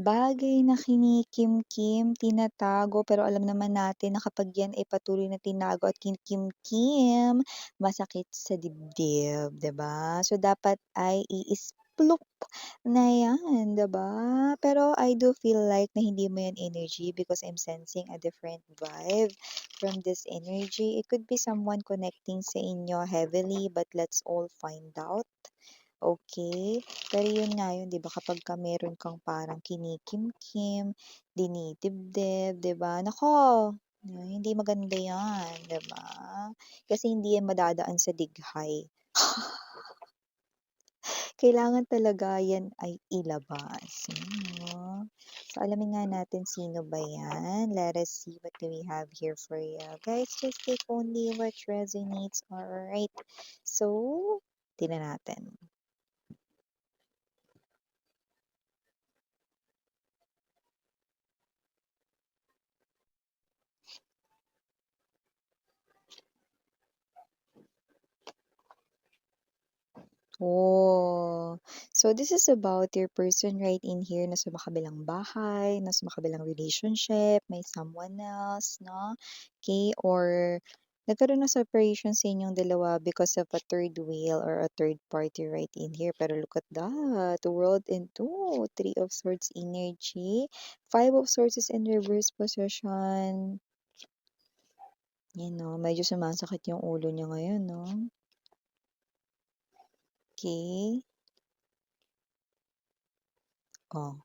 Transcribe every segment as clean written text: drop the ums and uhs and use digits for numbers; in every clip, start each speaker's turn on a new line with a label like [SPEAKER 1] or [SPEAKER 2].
[SPEAKER 1] Bagay na kinikimkim, tinatago, pero alam naman natin na kapag yan ay patuloy na tinago at kinikimkim, masakit sa dibdib, 'di ba? So, dapat ay i-splok na yan, 'di ba? Pero I do feel like na hindi mo yan energy because I'm sensing a different vibe from this energy. It could be someone connecting sa inyo heavily, but let's all find out. Okay, pero yun nga yun 'di ba kapagka meron kang parang kinikimkim, dinidibdib 'di ba, naku, hindi maganda yan 'di ba? Kasi hindi yan madadaan sa dighay. Kailangan talaga yan ay ilabas, no? So alamin nga natin sino ba yan. Let us see what do we have here for you. Guys, just take only what resonates, alright? So, tingnan natin. Oh, so this is about your person right in here na sa makabilang bahay, na sa makabilang relationship, may someone else, no? Okay, or nagkaroon ng separation sa inyong dalawa because of a third wheel or a third party right in here. Pero look at that, world and two, three of swords energy, five of swords is in reverse position. Yan, no? Medyo sumasakit yung ulo niya ngayon, no? Okay. Oh.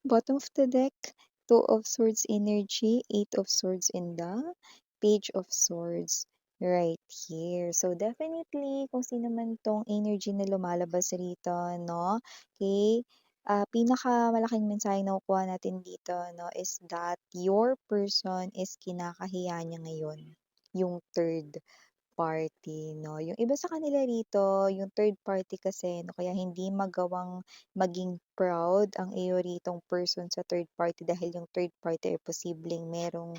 [SPEAKER 1] Bottom of the deck, Two of Swords energy, Eight of Swords in the Page of Swords right here. So, definitely, kung sino man tong energy na lumalabas rito, no? Okay? Pinakamalaking mensahe na nakukuha natin dito, no, is that your person is kinakahiya niya ngayon. Yung third party 'no. Yung iba sa kanila rito, yung third party kasi 'no, kaya hindi magawang maging proud ang iyo ritong person sa third party dahil yung third party ay posibleng merong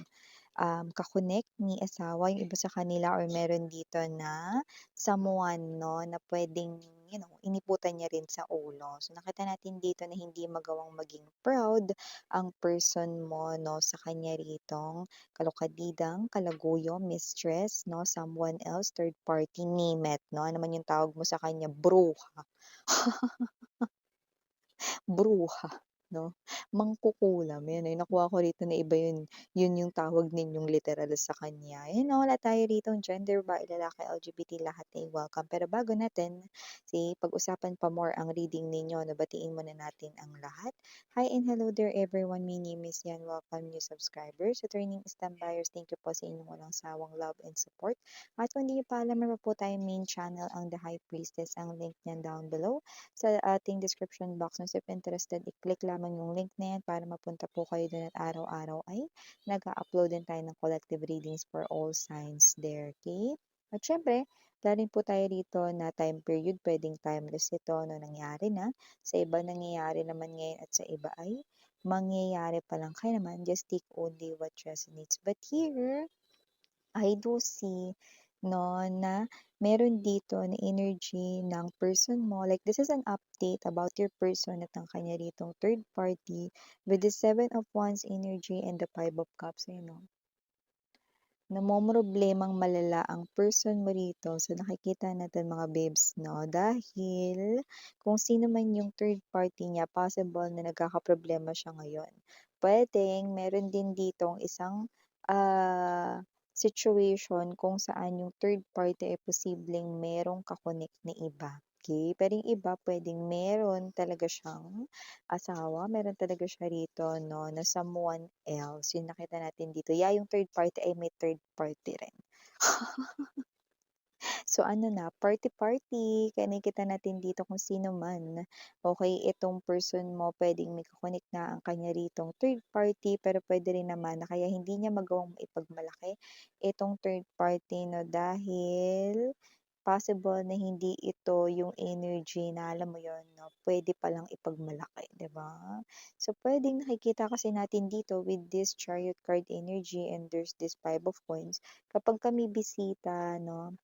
[SPEAKER 1] ka-connect ni asawa yung iba sa kanila or meron dito na someone 'no, na puwedeng, iniputan niya rin sa ulo. So, nakita natin dito na hindi magawang maging proud ang person mo 'no, sa kanya ritong kalokadidang, kalaguyo, mistress 'no, someone else, third party, name it 'no. Ano man yung tawag mo sa kanya, bruha. Bruha 'no, mangkukulam, 'yan, nakuha ko rito na iba yun yung tawag ninyong literal sa kanya. Ayan 'no, wala tayo ritong gender, babae, lalaki, LGBT, lahat ay welcome. Pero bago natin pag-usapan pa more ang reading ninyo 'no, batiin muna natin ang lahat. Hi and hello there everyone, my name is Yan, welcome new subscribers, returning stam buyers, thank you po sa inyong walang sawang love and support. At kung hindi niyo pa alam, meron po tayong main channel, ang The High Priestess, ang link niyan down below sa ating description box. No, so if interested, i-click lamang yung link na yan para mapunta po kayo dun at araw-araw ay nag-upload din tayo ng collective readings for all signs there, okay? At syempre, rin po tayo rito na time period, pwedeng timeless ito no nangyari na. Sa iba nangyayari naman ngayon at sa iba ay mangyayari pa lang. Kaya naman, just take only what resonates. But here, I do see 'no, na meron dito na energy ng person mo, like this is an update about your person at ang kanya ritong third party with the Seven of Wands energy and the Five of Cups, ayun 'no. Namomroblemang malala ang person mo rito, so nakikita natin mga babes 'no, dahil kung sino man yung third party niya possible na nagkakaproblema siya ngayon. Puwedeng meron din ditong isang, situation kung saan yung third party ay posibleng merong ka-connect na iba, okey? Pero yung iba puwedeng meron talaga siyang asawa, meron talaga siya rito 'no, na someone else, yung nakita natin dito. Yeah, yung third party ay may third party rin. So ano na, party-party, kaya nakikita natin dito kung sino man. Okay, itong person mo puwedeng may ka-connect na ang kanya ritong third party, pero puwede rin naman na kaya hindi niya magawang maipagmalaki itong third party 'no, dahil possible na hindi ito yung energy na alam mo yon 'no, puwede palang ipagmalaki, 'di ba? So, puwedeng nakikita kasi natin dito with this Chariot card energy and there's this Five of Coins, kapagka may bisita 'no,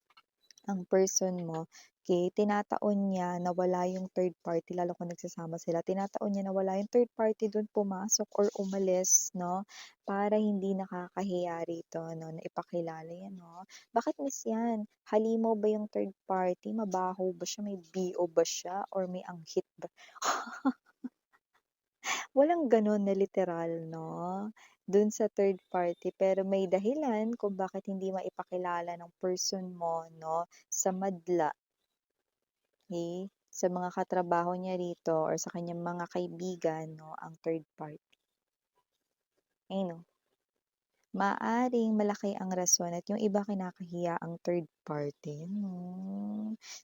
[SPEAKER 1] ang person mo, okey, tinataon niya na wala yung third party lalo kung nagsasama sila, tinataon niya na wala yung third party dun pumasok or umalis 'no, para hindi nakakahiya rito 'no, na ipakilala yan 'no. "Bakit miss yan, halimaw ba yung third party, mabaho ba siya, may BO ba siya or may anghit ba?" Walang gano'n na literal 'no, dun sa third party pero may dahilan kung bakit hindi maipakilala ng person mo 'no, sa madla, okey, sa mga katrabaho niya rito or sa kanyang mga kaibigan 'no, ang third party. Ayun 'no, maaaring malaki ang rason at yung iba kinakahiya ang third party,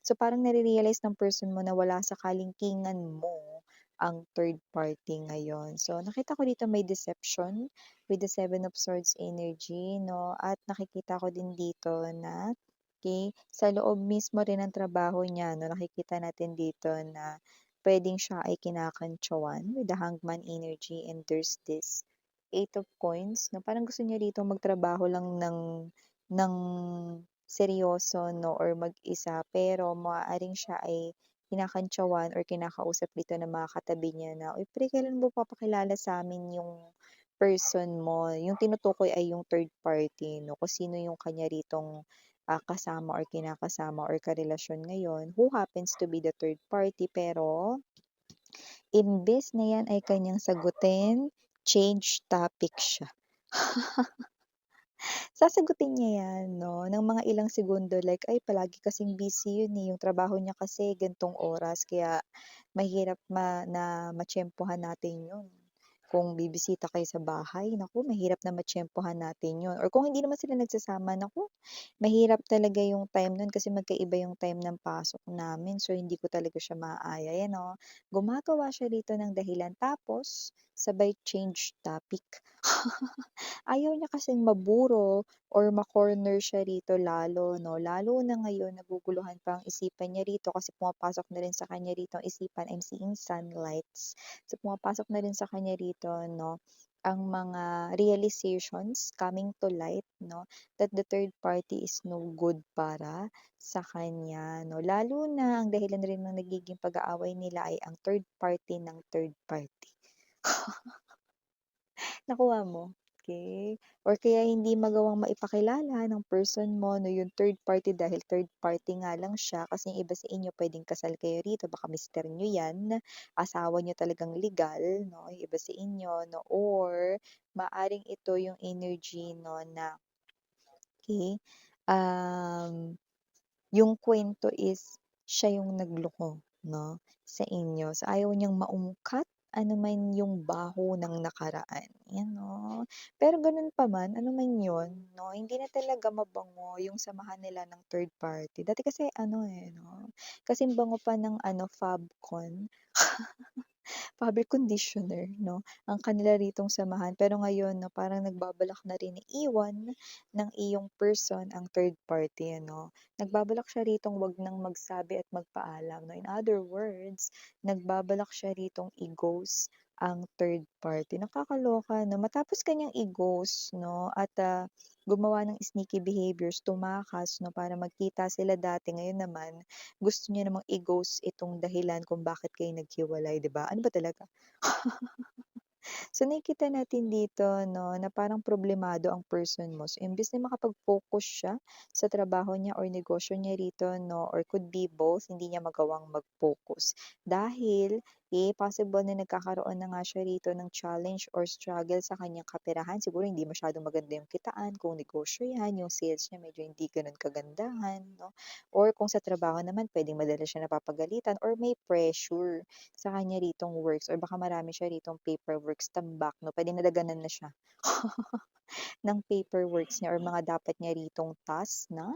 [SPEAKER 1] So, parang nare-realize ng person mo na wala sa kalingkingan mo ang third party ngayon. So, nakita ko dito may deception with the Seven of Swords energy 'no, at nakikita ko din dito na, okey, sa loob mismo rin ng trabaho niya 'no, nakikita natin dito na puwedeng siya ay kinakantyawan with the Hangman energy and there's this Eight of Coins 'no, parang gusto niya rito magtrabaho lang ng seryoso 'no or mag-isa pero maaaring siya ay kinakantyawan or kinakausap dito ng mga katabi niya na, "Uy pre, kailan mo papakilala sa'min yung person mo?" Yung tinutukoy ay yung third party 'no, kung sino yung kanya ritong, kasama or kinakasama or karelasyon ngayon, who happens to be the third party pero imbes na yan ay kanyang sagutin, change topic siya. Sasagutin niya 'yan 'no, ng mga ilang segundo like, "Ay palagi kasing busy 'yun, yung trabaho niya kasi gan'tong oras kaya mahirap na matiyempuhan natin 'yun. Kung bibisita kayo sa bahay, naku mahirap na matiyempuhan natin 'yun." Or kung hindi naman sila nagsasama, naku mahirap talaga yung time nun kasi magkaiba yung time ng pasok namin, so hindi ko talaga siya maaaya, yan oh. Gumagawa siya rito ng dahilan tapos sabay change topic. Ayaw niya kasing maburo or ma-corner siya rito lalo 'no, lalo na ngayon naguguluhan pa ang isipan niya rito kasi pumapasok na rin sa kanya rito ang isipan, I'm seeing sunlights. So, pumapasok na rin sa kanya rito 'no, ang mga realizations coming to light 'no, that the third party is no good para sa kanya 'no. Lalo na ang dahilan rin ng nagiging pag-aaway nila ay ang third party ng third party. Nakuha mo? Okay. Or kaya hindi magawang maipakilala ng person mo 'no, yung third party dahil third party nga lang siya kasi yung iba sa inyo puwedeng kasal kayo rito, baka mister niyo 'yan, asawa niyo talagang legal 'no, yung iba sa inyo 'no, or maaring ito yung energy 'no na, okey, yung kuwento is siya yung nagloko 'no, sa inyo. So, ayaw niyang maungkat ano man yung baho ng nakaraan, 'yan 'no. Pero gano'n pa man, ano man 'yun 'no, hindi na talaga mabango yung samahan nila ng third party. Dati kasi ano, eh, 'no, kasing bango pa ng ano, Fabcon. Fabric conditioner 'no, ang kanila ritong samahan. Pero ngayon 'no, parang nagbabalak na rin na iwan ng iyong person ang third party ano. Nagbabalak siya ritong 'wag nang magsabi at magpaalam 'no. In other words, nagbabalak siya ritong i-ghost ang third party. Nakakaloka 'no, matapos kanyang i-ghost 'no at, gumawa ng sneaky behaviors, tumakas 'no, para magkita sila dati. Ngayon naman gusto niya namang i-ghost itong dahilan kung bakit kayo naghiwalay, 'di ba? Ano ba talaga? So, nakikita natin dito 'no, na parang problemado ang person mo. So, imbes na makapag-focus siya sa trabaho niya or negosyo niya rito 'no, or could be both, hindi niya magawang mag-focus. Dahil, possible na nagkakaroon na nga siya rito ng challenge or struggle sa kanyang kaperahan. Siguro hindi masyadong maganda yung kitaan, kung negosyo 'yan, yung sales niya medyo hindi gano'n kagandahan 'no, or kung sa trabaho naman puwedeng madalas siya napapagalitan or may pressure sa kanya ritong works or baka marami siya ritong paperworks tambak 'no, puwedeng nadaganan na siya ng paperworks niya or mga dapat niya ritong task na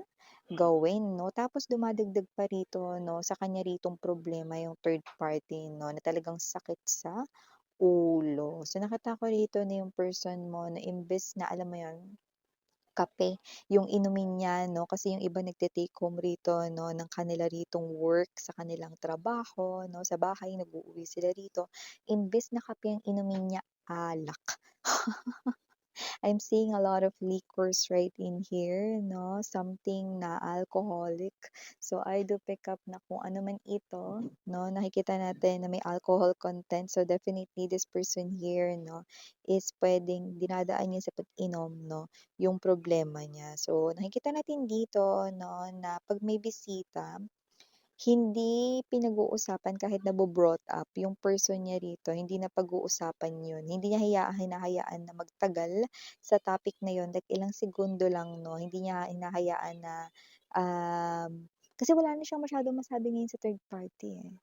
[SPEAKER 1] gawin 'no. Tapos dumadagdag pa rito 'no, sa kanya ritong problema yung third party 'no, na talagang sakit sa ulo. So, nakita ko rito na yung person mo na imbes na alam mo yun, kape yung inumin niya 'no, kasi yung iba nagte-take home rito 'no, ng kanila ritong work sa kanilang trabaho 'no, sa bahay nag-uuwi sila rito, imbes na kape ang inumin niya, alak. I'm seeing a lot of liquors right in here, no? Something na alcoholic. So, I do pick up na kung ano man ito, no? Nakikita natin na may alcohol content. So, definitely this person here, no, is pwedeng dinadaan niya sa pag-inom, no, yung problema niya. So, nakikita natin dito, no, na pag may bisita, hindi pinag-uusapan kahit nabo-brought up yung person niya rito, hindi na pag-uusapan yun. Hindi niya hinahayaan na magtagal sa topic na yun, like ilang segundo lang 'no, hindi niya hinahayaan na, kasi wala na siyang masyadong masabi ngayon sa third party, eh.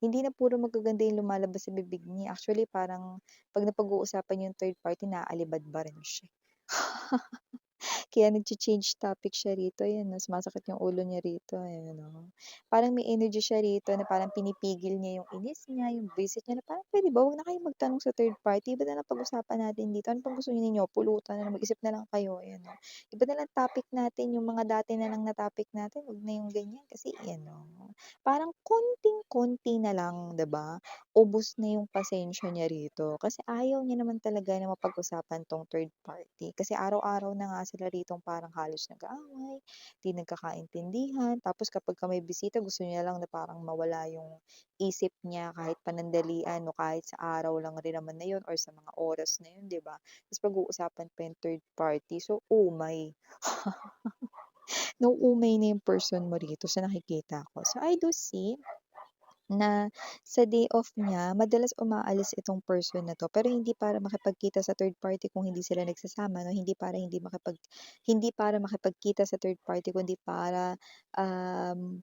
[SPEAKER 1] Hindi na puro magaganda yung lumalabas sa bibig niya, actually parang 'pag napag-uusapan yung third party naalibad ba rin siya. Kaya nagcha-change topic siya rito, ayan 'no, sumasakit yung ulo niya rito, ayan 'no. Parang may energy siya rito na parang pinipigil niya yung inis niya, yung visit niya na parang, "Puwede ba 'wag na kayong magtanong sa third party, iba na lang pag-usapan natin dito, ano bang gusto ninyo, pulutan na lang, mag-isip na lang kayo." Ayan 'no. Iba na lang topic natin, yung mga dati na lang na topic natin, 'wag na yung ganyan kasi ayan 'no, parang konting-konti na lang, 'di ba, ubos na yung pasensya niya rito. Kasi ayaw niya naman talaga na mapag-usapan 'tong third party. Kasi araw-araw na nga sila ritong parang halos nag-aaway, 'di nagkakaintindihan. Tapos kapagka may bisita gusto niya lang na parang mawala yung isip niya kahit panandalian o kahit sa araw lang rin naman na yun or sa mga oras na yun, 'di ba? Tapos pag-uusapan pa yung third party. So, umay. Nauumay na yung person mo rito sa nakikita ko. So, I do see na sa day off niya madalas umaalis itong person na 'to, pero hindi para makipagkita sa third party kung hindi sila nagsasama 'no, hindi para makipagkita sa third party kundi para, um,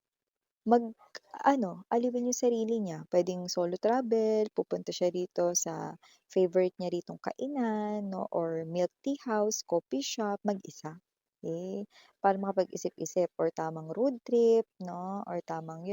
[SPEAKER 1] mag-ano, aliwin yung sarili niya. Puwedeng solo travel, pupunta siya rito sa favorite niya ritong kainan 'no, or milk tea house, coffee shop, mag-isa. Eh, para makapag-isip-isip or tamang road trip 'no, or tamang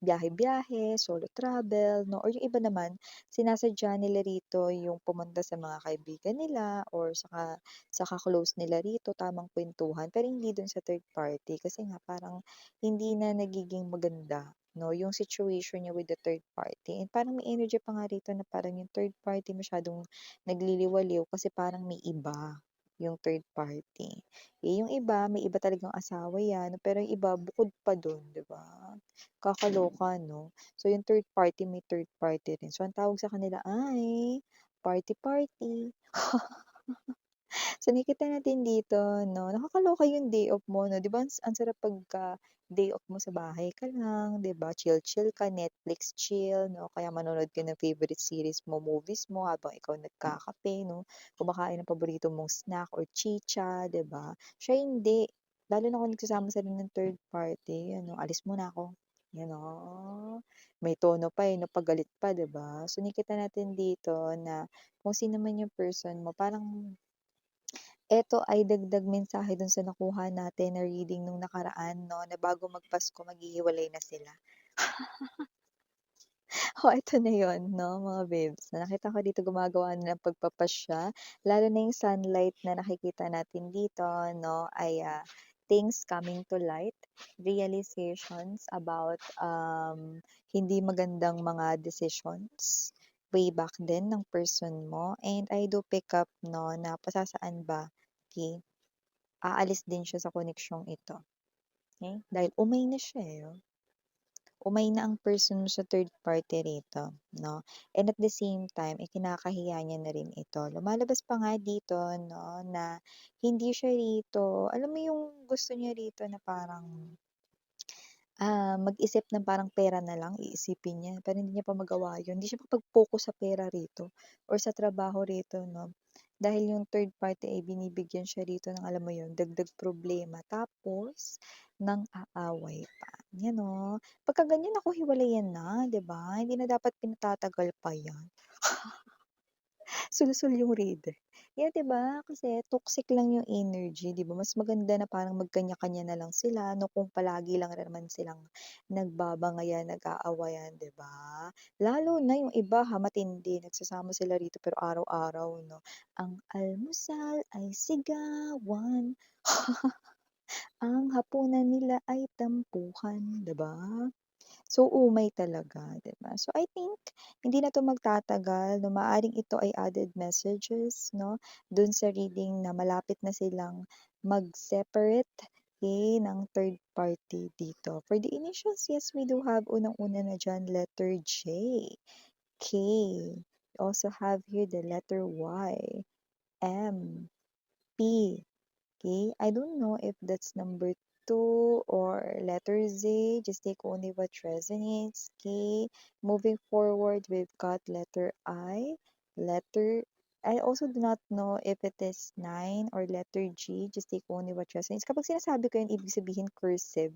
[SPEAKER 1] biyahe-biyahe, solo travel 'no, or yung iba naman sinasadya nila rito yung pumunta sa mga kaibigan nila or sa ka-close nila rito, tamang kuwentuhan, pero hindi dun sa third party kasi nga parang hindi na nagiging maganda 'no, yung situation niya with the third party and parang may energy pa nga rito na parang yung third party masyadong nagliliwaliw kasi parang may iba yung third party. Eh, yung iba, may iba talagang asawa 'yan, pero yung iba bukod pa dun, 'di ba? Kakaloka 'no? So, yung third party, may third party rin. So, ang tawag sa kanila ay party-party. So, nakikita natin dito 'no, nakakaloka yung day off mo 'no, 'di ba ang sarap pagka day off mo sa bahay ka lang, 'di ba, chill-chill ka, Netflix chill 'no, kaya manonood ka ng favorite series mo, movies mo habang ikaw nagkakape 'no, kumakain ng paborito mong snack or chicha, 'di ba? Siya hindi, lalo na kung nagsasama sila ng third party, ano, "Alis muna ako." Yan, may tono pa, eh, 'no, 'pag galit pa, 'di ba? So, nakikita natin dito na kung sino man yung person mo parang eto ay dagdag mensahe dun sa nakuha natin na reading nung nakaraan 'no, na bago magpasko maghihiwalay na sila. Oh, eto na yun 'no, mga babes, na nakita ko dito gumagawa na ng pagpapasya, lalo na yung sunlight na nakikita natin dito 'no, ay, things coming to light, realizations about, hindi magandang mga decisions way back then ng person mo and I do pick up 'no, na pasasaan ba, okey, aalis din siya sa koneksyong ito, okey, dahil umay na siya, eh, oh. Umay na ang person mo sa third party rito, 'no? And at the same time, kinakahiya niya na rin ito. Lumalabas pa nga dito, 'no, na hindi siya rito alam mo yung gusto niya rito na parang, mag-isip ng parang pera na lang iisipin niya, pero hindi niya pa magawa yun. Hindi siya makapag-focus sa pera rito or sa trabaho rito, 'no? Dahil yung third party ay binibigyan siya rito ng alam mo yun, dagdag problema tapos nang-aaway pa, yan, oh. Pagka ganyan naku hiwalayan na, 'di ba? Hindi na dapat pinatatagal pa 'yan. Sulsol yung reader. Yeah, 'di ba? Kasi toxic lang yung energy, 'di ba? Mas maganda na parang magkanya-kanya na lang sila 'no, kung palagi lang rin naman silang nagbabangayan, nag-aawayan, 'di ba? Lalo na yung iba ha, matindi, nagsasama sila rito pero araw-araw 'no, ang almusal ay sigawan, ang hapunan nila ay tampuhan, 'di ba? So, umay talaga, 'di ba? So, I think hindi na 'to magtatagal 'no, maaaring ito ay added messages 'no, dun sa reading na malapit na silang mag-separate, okey, ng third party dito. For the initials, yes, we do have unang-una na diyan letter J, K. We also have here the letter Y, M, P. Okay, I don't know if that's number two or letter Z. Just take only what resonates. Okay, moving forward, we've got letter I, letter. I also do not know if it is 9 or letter G. Just take only what resonates. Kapag sinasabi ko yun, ibig sabihin cursive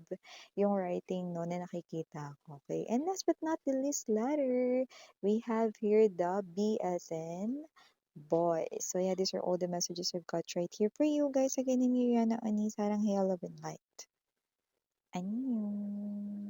[SPEAKER 1] yung writing no na nakikita ko. Okay, and last but not the least letter, we have here the B as in boys. So yeah, these are all the messages I've got right here for you guys. Again, I'm Yuriana Ani. Sarang Hail, Love, and Light. Annyeong.